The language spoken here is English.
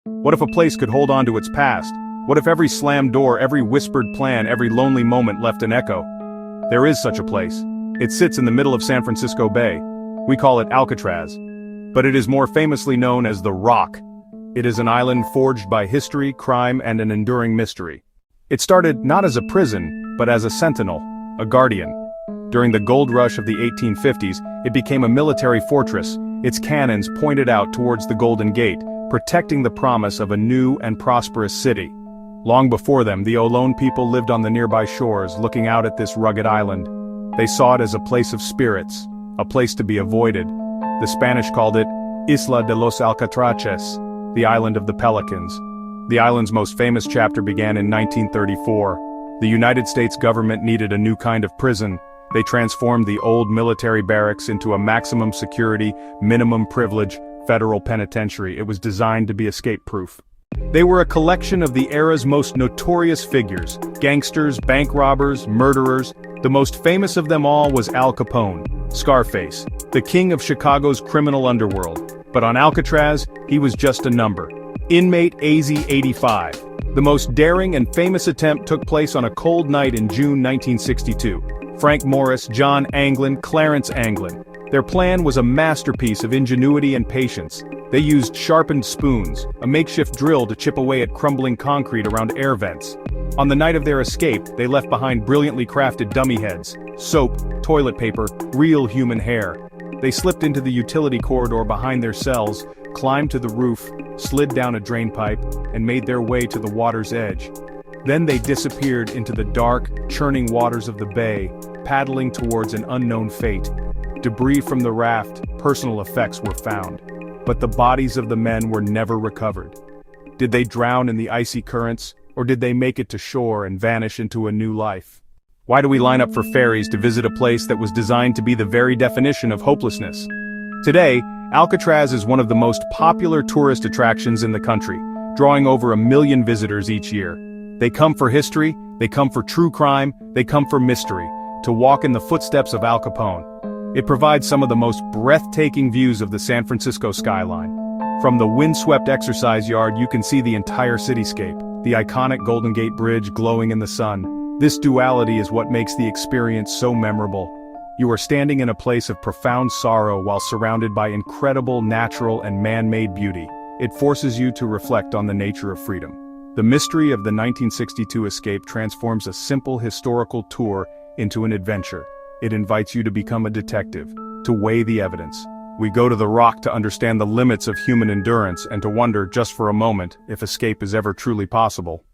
What if a place could hold on to its past? What if every slammed door, every whispered plan, every lonely moment left an echo? There is such a place. It sits in the middle of San Francisco Bay. We call it Alcatraz. But it is more famously known as the Rock. It is an island forged by history, crime, and an enduring mystery. It started not as a prison, but as a sentinel, a guardian. During the gold rush of the 1850s, it became a military fortress, its cannons pointed out towards the Golden Gate, protecting the promise of a new and prosperous city. Long before them, the Olón people lived on the nearby shores, looking out at this rugged island. They saw it as a place of spirits, a place to be avoided. The Spanish called it Isla de los Alcatraces, the Island of the Pelicans. The island's most famous chapter began in 1934. The United States government needed a new kind of prison. They transformed the old military barracks into a maximum security, minimum privilege, federal penitentiary. It was designed to be escape-proof. They were a collection of the era's most notorious figures, gangsters, bank robbers, murderers. The most famous of them all was Al Capone, Scarface, the king of Chicago's criminal underworld. But on Alcatraz, he was just a number. Inmate AZ-85. The most daring and famous attempt took place on a cold night in June 1962. Frank Morris, John Anglin, Clarence Anglin. Their plan was a masterpiece of ingenuity and patience. They used sharpened spoons, a makeshift drill to chip away at crumbling concrete around air vents. On the night of their escape, they left behind brilliantly crafted dummy heads, soap, toilet paper, real human hair. They slipped into the utility corridor behind their cells, climbed to the roof, slid down a drain pipe, and made their way to the water's edge. Then they disappeared into the dark, churning waters of the bay, paddling towards an unknown fate. Debris from the raft, personal effects were found. But the bodies of the men were never recovered. Did they drown in the icy currents, or did they make it to shore and vanish into a new life? Why do we line up for ferries to visit a place that was designed to be the very definition of hopelessness? Today, Alcatraz is one of the most popular tourist attractions in the country, drawing over 1 million visitors each year. They come for history, they come for true crime, they come for mystery, to walk in the footsteps of Al Capone. It provides some of the most breathtaking views of the San Francisco skyline. From the windswept exercise yard you can see the entire cityscape, the iconic Golden Gate Bridge glowing in the sun. This duality is what makes the experience so memorable. You are standing in a place of profound sorrow while surrounded by incredible natural and man-made beauty. It forces you to reflect on the nature of freedom. The mystery of the 1962 escape transforms a simple historical tour into an adventure. It invites you to become a detective, to weigh the evidence. We go to the Rock to understand the limits of human endurance and to wonder, just for a moment, if escape is ever truly possible.